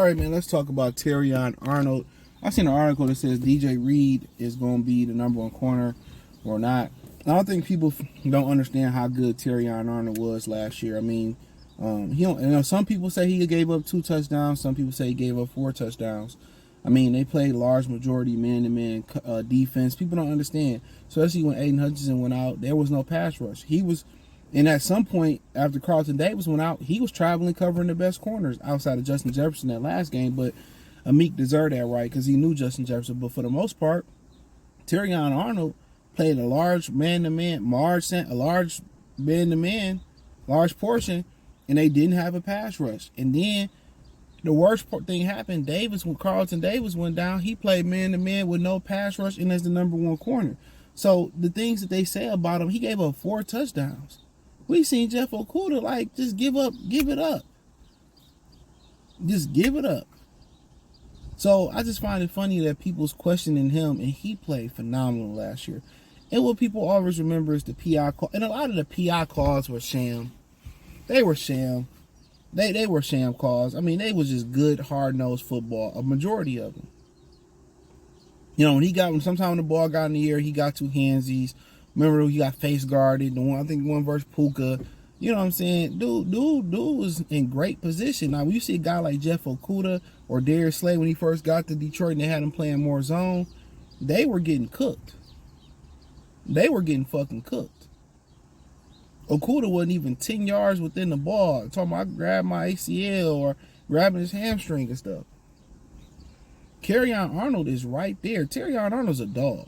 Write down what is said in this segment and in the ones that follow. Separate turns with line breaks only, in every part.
right, man, let's talk about Terrion Arnold. I seen an article that says DJ Reed is going to be the #1 corner or not. I don't think people don't understand how good Terrion Arnold was last year. I mean, he don't, some people say he gave up 2 touchdowns. Some people say he gave up 4 touchdowns. I mean, they played large majority man-to-man defense. People don't understand, especially when Aiden Hutchinson went out. There was no pass rush. And at some point after Carlton Davis went out, he was traveling covering the best corners outside of Justin Jefferson that last game. But Amik deserved that right because he knew Justin Jefferson. But for the most part, Terrion Arnold played a large man-to-man, large portion, and they didn't have a pass rush. And then the worst thing happened. When Carlton Davis went down, he played man-to-man with no pass rush and as the #1 corner. So the things that they say about him, he gave up 4 touchdowns. We seen Jeff Okudah just give it up. Just give it up. So I just find it funny that people's questioning him, and he played phenomenal last year. And what people always remember is the PI call, and a lot of the PI calls were sham. They were sham. They were sham calls. I mean, they was just good, hard-nosed football, a majority of them. When sometime when the ball got in the air, he got 2 handsies. Remember, he got face guarded. One versus Puka. You know what I'm saying? Dude was in great position. Now, when you see a guy like Jeff Okudah or Darius Slay when he first got to Detroit and they had him playing more zone, they were getting cooked. They were getting fucking cooked. Okudah wasn't even 10 yards within the ball. I'm talking about I grabbed my ACL or grabbing his hamstring and stuff. Terrion Arnold is right there. Terrion Arnold's a dog.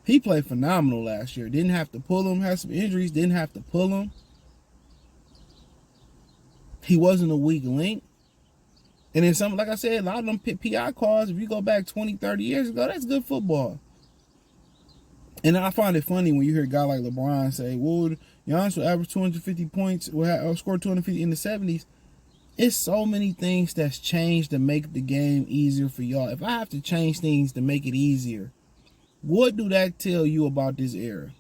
He played phenomenal last year. Didn't have to pull him. Had some injuries. Didn't have to pull him. He wasn't a weak link. And then like I said, a lot of them PI calls, if you go back 20, 30 years ago, that's good football. And I find it funny when you hear a guy like LeBron say, well, Giannis will average 250 points, will score 250 in the 70s. It's so many things that's changed to make the game easier for y'all. If I have to change things to make it easier, what do that tell you about this era?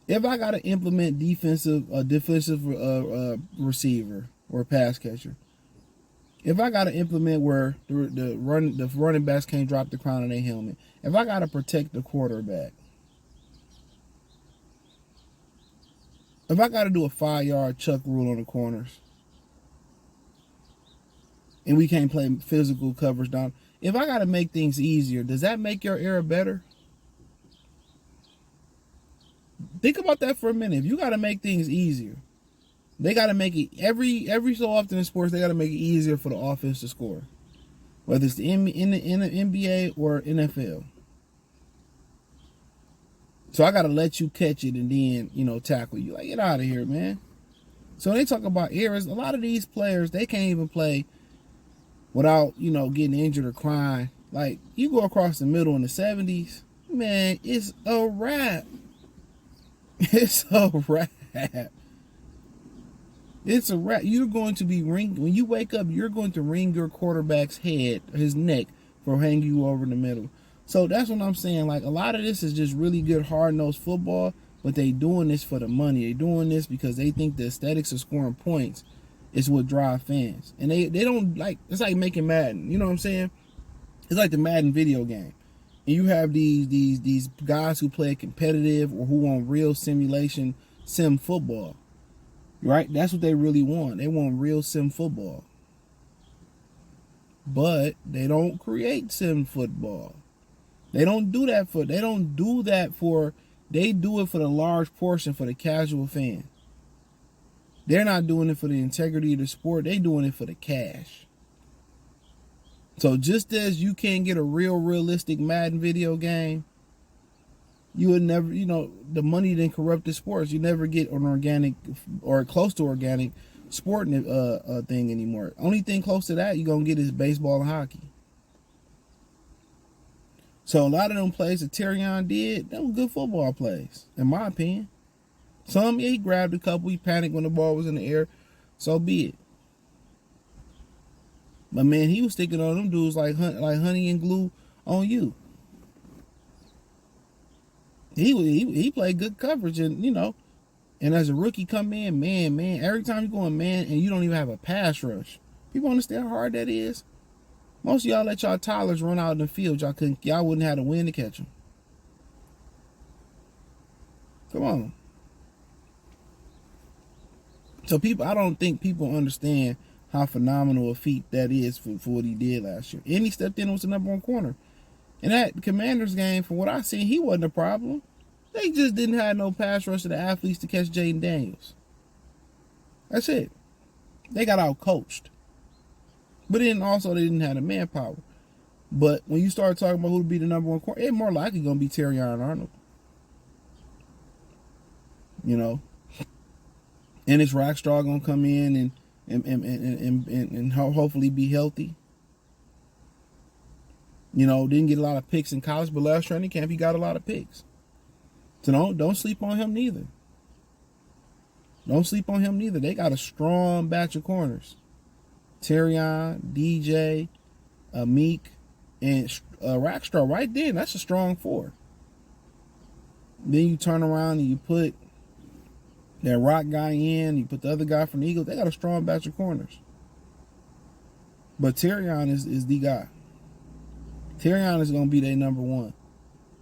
If I got to implement defensive receiver or pass catcher, if I got to implement where the running backs can't drop the crown of their helmet, if I got to protect the quarterback, if I got to do a 5-yard chuck rule on the corners, and we can't play physical coverage down, if I got to make things easier, does that make your era better? Think about that for a minute. If you got to make things easier, they got to make it every so often in sports. They got to make it easier for the offense to score, whether it's in the NBA or NFL. So I got to let you catch it and then tackle you. Like, get out of here, man. So when they talk about eras, a lot of these players, they can't even play without getting injured or crying. Like, you go across the middle in the 70s, man, it's a wrap. It's a wrap. It's a wrap. You're going to be when you wake up, you're going to wring your quarterback's head, his neck, for hanging you over the middle. So that's what I'm saying. Like, a lot of this is just really good, hard-nosed football, but they doing this for the money. They doing this because they think the aesthetics of scoring points is what drive fans. And they don't like, it's like making Madden. You know what I'm saying? It's like the Madden video game. And you have these guys who play competitive or who want real sim football. Right? That's what they really want. They want real sim football. But they don't create sim football. They do it for the large portion for the casual fan. They're not doing it for the integrity of the sport. They're doing it for the cash. So just as you can't get a realistic Madden video game, you would never, the money didn't corrupt the sports. You never get an organic or close to organic sporting thing anymore. Only thing close to that you're going to get is baseball and hockey. So a lot of them plays that Terrion did, they were good football plays, in my opinion. Some, he grabbed a couple, he panicked when the ball was in the air, so be it. But man, he was sticking on them dudes like honey and glue on you. He played good coverage, and And as a rookie come in, man, every time you go in, man, and you don't even have a pass rush. People understand how hard that is? Most of y'all let y'all toddlers run out in the field. Y'all wouldn't have to win to catch them. Come on. So I don't think people understand how phenomenal a feat that is for what he did last year. And he stepped in and was the number 1 corner. And that Commanders game, from what I seen, he wasn't a problem. They just didn't have no pass rush to the athletes to catch Jaden Daniels. That's it. They got out coached. But then also they didn't have the manpower. But when you start talking about who to be the number 1 corner, it's more likely going to be Terrion Arnold. You know. And it's Rackstraw going to come in and hopefully be healthy. You know, didn't get a lot of picks in college, but last training camp he got a lot of picks. So don't sleep on him neither. Don't sleep on him neither. They got a strong batch of corners. Terrion, DJ, Meek, and Rackstraw right there. That's a strong 4. Then you turn around and you put that Rock guy in. You put the other guy from the Eagles. They got a strong batch of corners. But Terrion is the guy. Terrion is going to be their number 1.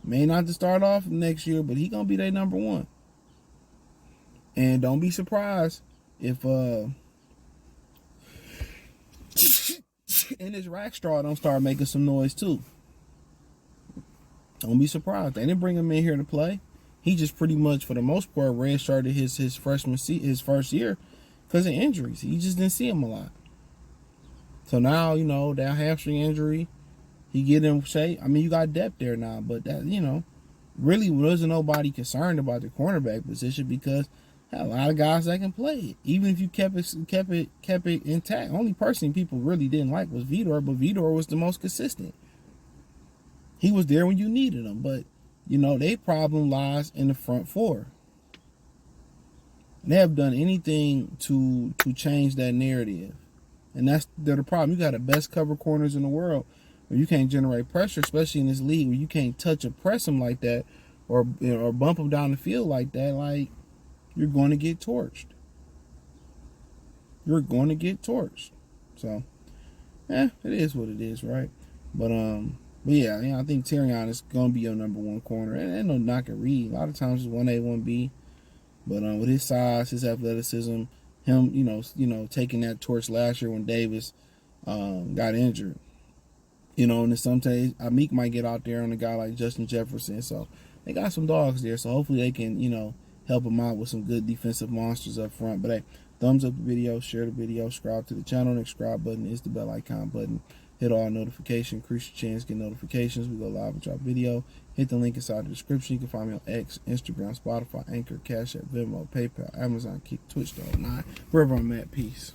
May not to start off next year, but he going to be their number 1. And don't be surprised if and this Rackstraw don't start making some noise too. Don't be surprised. They didn't bring him in here to play. He just pretty much, for the most part, redshirted his first year because of injuries. You just didn't see him a lot. So now, you know, that hamstring injury, he get in shape. I mean, you got depth there now, but that, you know, really wasn't nobody concerned about the cornerback position because a lot of guys that can play it. Even if you kept it intact. Only person people really didn't like was Vitor, but Vitor was the most consistent. He was there when you needed him, but you know, their problem lies in the front 4. They have done anything to change that narrative. And they're the problem. You got the best cover corners in the world where you can't generate pressure, especially in this league where you can't touch or press them like that or bump them down the field like that. Like, you're going to get torched. You're going to get torched. So, it is what it is, right? But yeah, I think Terrion is going to be your number 1 corner. And no knock at Reed. A lot of times it's 1A, 1B. But with his size, his athleticism, him, you know, taking that torch last year when Davis got injured. You know, and sometimes Meek might get out there on a guy like Justin Jefferson. So they got some dogs there. So hopefully they can, you know, help him out with some good defensive monsters up front. But hey, thumbs up the video, share the video, subscribe to the channel. The subscribe button is the bell icon button. Hit all notifications, increase your chance, get notifications. We go live with our video. Hit the link inside the description. You can find me on X, Instagram, Spotify, Anchor, Cash App, Venmo, PayPal, Amazon, Kick, Twitch, 9, wherever I'm at. Peace.